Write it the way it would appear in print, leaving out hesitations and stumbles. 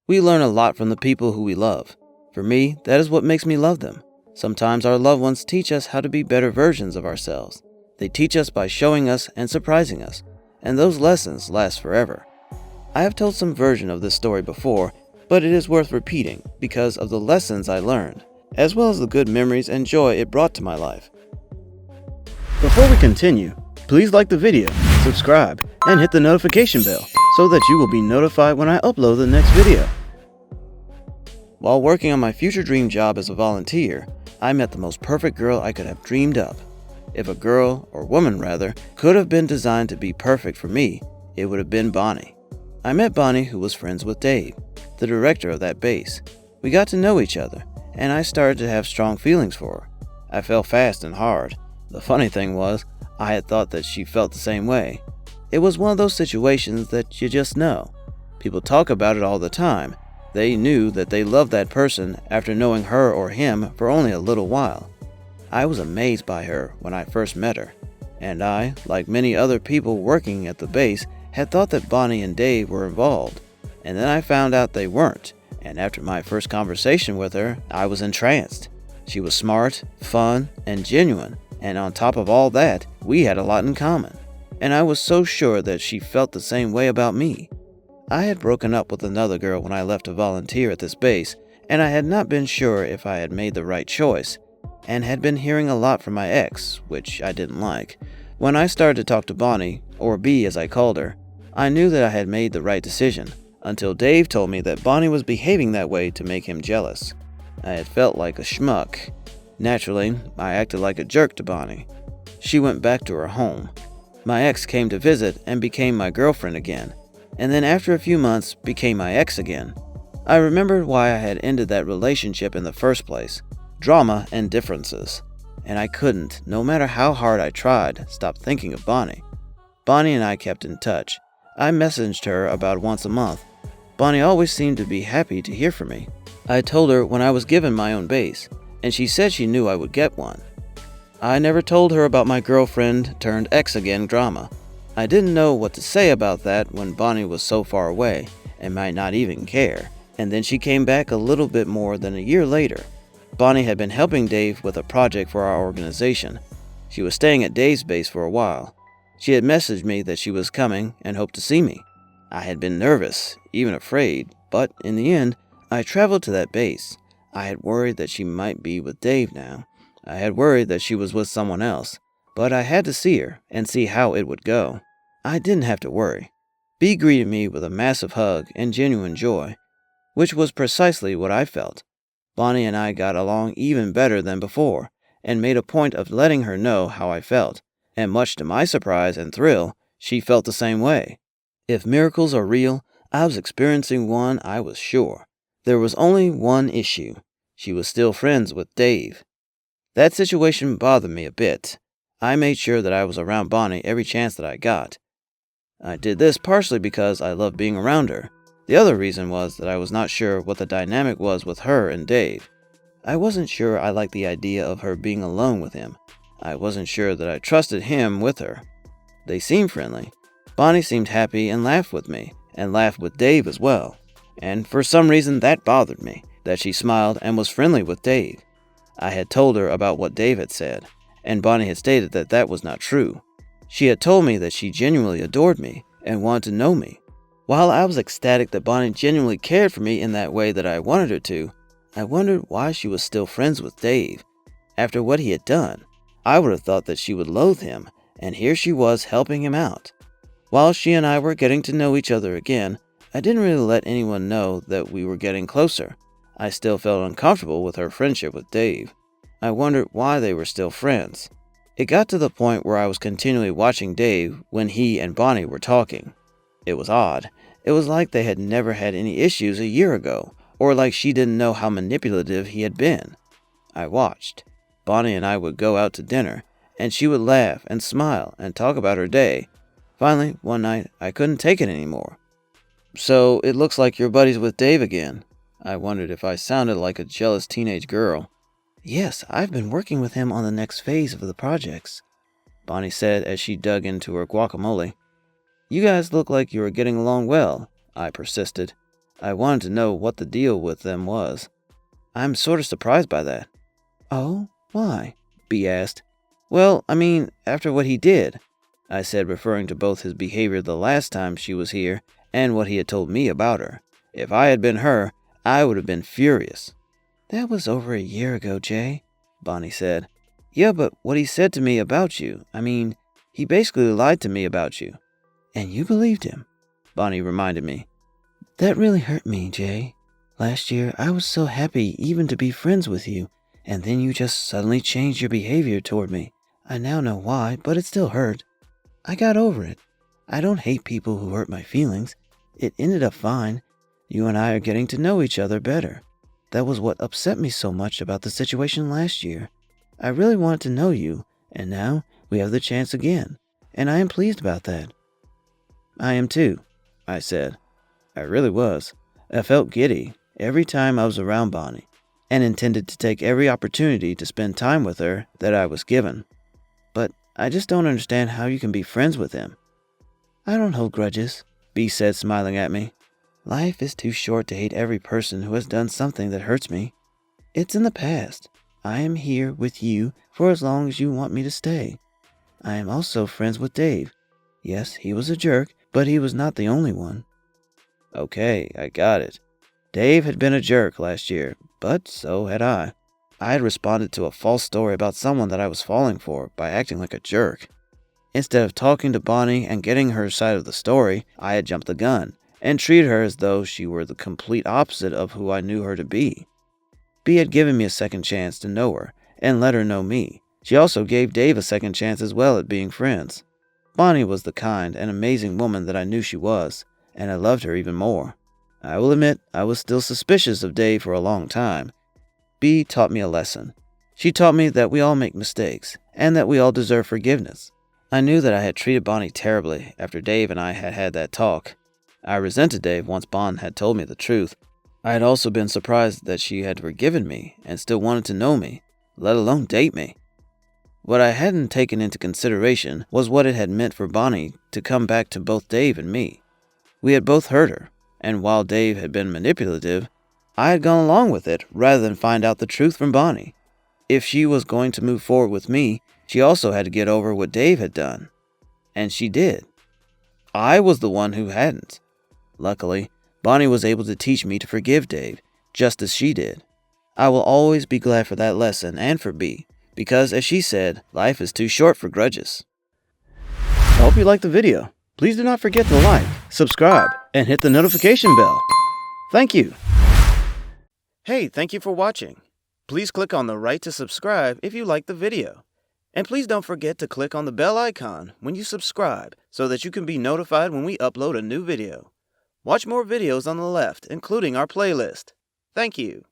We learn a lot from the people who we love. For me, that is what makes me love them. Sometimes our loved ones teach us how to be better versions of ourselves. They teach us by showing us and surprising us, and those lessons last forever. I have told some version of this story before, but it is worth repeating because of the lessons I learned, as well as the good memories and joy it brought to my life. Before we continue, please like the video, subscribe, and hit the notification bell so that you will be notified when I upload the next video. While working on my future dream job as a volunteer, I met the most perfect girl I could have dreamed up. If a girl, or woman rather, could have been designed to be perfect for me, it would have been Bonnie. I met Bonnie, who was friends with Dave, the director of that base. We got to know each other, and I started to have strong feelings for her. I fell fast and hard. The funny thing was, I had thought that she felt the same way. It was one of those situations that you just know. People talk about it all the time. They knew that they loved that person after knowing her or him for only a little while. I was amazed by her when I first met her, and I, like many other people working at the base, had thought that Bonnie and Dave were involved, and then I found out they weren't, and after my first conversation with her, I was entranced. She was smart, fun, and genuine, and on top of all that, we had a lot in common, and I was so sure that she felt the same way about me. I had broken up with another girl when I left to volunteer at this base, and I had not been sure if I had made the right choice, and had been hearing a lot from my ex, which I didn't like. When I started to talk to Bonnie, or B as I called her, I knew that I had made the right decision, until Dave told me that Bonnie was behaving that way to make him jealous. I had felt like a schmuck. Naturally, I acted like a jerk to Bonnie. She went back to her home. My ex came to visit and became my girlfriend again, and then after a few months became my ex again. I remembered why I had ended that relationship in the first place: drama and differences. And I couldn't, no matter how hard I tried, stop thinking of Bonnie. Bonnie and I kept in touch. I messaged her about once a month. Bonnie always seemed to be happy to hear from me. I told her when I was given my own base, and she said she knew I would get one. I never told her about my girlfriend turned ex again drama. I didn't know what to say about that when Bonnie was so far away and might not even care. And then she came back a little bit more than a year later. Bonnie had been helping Dave with a project for our organization. She was staying at Dave's base for a while. She had messaged me that she was coming and hoped to see me. I had been nervous, even afraid, but in the end, I traveled to that base. I had worried that she might be with Dave now. I had worried that she was with someone else, but I had to see her and see how it would go. I didn't have to worry. B greeted me with a massive hug and genuine joy, which was precisely what I felt. Bonnie and I got along even better than before, and made a point of letting her know how I felt, and much to my surprise and thrill, she felt the same way. If miracles are real, I was experiencing one, I was sure. There was only one issue. She was still friends with Dave. That situation bothered me a bit. I made sure that I was around Bonnie every chance that I got. I did this partially because I loved being around her. The other reason was that I was not sure what the dynamic was with her and Dave. I wasn't sure I liked the idea of her being alone with him. I wasn't sure that I trusted him with her. They seemed friendly. Bonnie seemed happy and laughed with me, and laughed with Dave as well. And for some reason that bothered me, that she smiled and was friendly with Dave. I had told her about what Dave had said, and Bonnie had stated that that was not true. She had told me that she genuinely adored me and wanted to know me. While I was ecstatic that Bonnie genuinely cared for me in that way that I wanted her to, I wondered why she was still friends with Dave. After what he had done, I would have thought that she would loathe him, and here she was helping him out. While she and I were getting to know each other again, I didn't really let anyone know that we were getting closer. I still felt uncomfortable with her friendship with Dave. I wondered why they were still friends. It got to the point where I was continually watching Dave when he and Bonnie were talking. It was odd. It was like they had never had any issues a year ago, or like she didn't know how manipulative he had been. I watched. Bonnie and I would go out to dinner, and she would laugh and smile and talk about her day. Finally, one night, I couldn't take it anymore. "So, it looks like you're buddies with Dave again." I wondered if I sounded like a jealous teenage girl. "Yes, I've been working with him on the next phase of the projects," Bonnie said as she dug into her guacamole. "You guys look like you were getting along well," I persisted. I wanted to know what the deal with them was. I'm sort of surprised by that. Oh, why? B asked. Well, I mean, after what he did, I said, referring to both his behavior the last time she was here and what he had told me about her. If I had been her, I would have been furious. That was over a year ago, Jay, Bonnie said. Yeah, but what he said to me about you, I mean, he basically lied to me about you. And you believed him, Bonnie reminded me. That really hurt me, Jay. Last year, I was so happy even to be friends with you, and then you just suddenly changed your behavior toward me. I now know why, but it still hurt. I got over it. I don't hate people who hurt my feelings. It ended up fine. You and I are getting to know each other better. That was what upset me so much about the situation last year. I really wanted to know you, and now we have the chance again, and I am pleased about that. I am too, I said. I really was. I felt giddy every time I was around Bonnie, and intended to take every opportunity to spend time with her that I was given. But I just don't understand how you can be friends with him. I don't hold grudges, B said, smiling at me. Life is too short to hate every person who has done something that hurts me. It's in the past. I am here with you for as long as you want me to stay. I am also friends with Dave. Yes, he was a jerk, but he was not the only one. Okay, I got it. Dave had been a jerk last year, but so had I. I had responded to a false story about someone that I was falling for by acting like a jerk. Instead of talking to Bonnie and getting her side of the story, I had jumped the gun and treated her as though she were the complete opposite of who I knew her to be. B had given me a second chance to know her and let her know me. She also gave Dave a second chance as well at being friends. Bonnie was the kind and amazing woman that I knew she was, and I loved her even more. I will admit I was still suspicious of Dave for a long time. B taught me a lesson. She taught me that we all make mistakes, and that we all deserve forgiveness. I knew that I had treated Bonnie terribly after Dave and I had had that talk. I resented Dave once Bonnie had told me the truth. I had also been surprised that she had forgiven me and still wanted to know me, let alone date me. What I hadn't taken into consideration was what it had meant for Bonnie to come back to both Dave and me. We had both hurt her, and while Dave had been manipulative, I had gone along with it rather than find out the truth from Bonnie. If she was going to move forward with me, she also had to get over what Dave had done. And she did. I was the one who hadn't. Luckily, Bonnie was able to teach me to forgive Dave, just as she did. I will always be glad for that lesson and for B, because as she said, life is too short for grudges. I hope you liked the video. Please do not forget to like, subscribe, and hit the notification bell. Thank you. Hey, thank you for watching. Please click on the right to subscribe if you liked the video. And please don't forget to click on the bell icon when you subscribe so that you can be notified when we upload a new video. Watch more videos on the left, including our playlist. Thank you.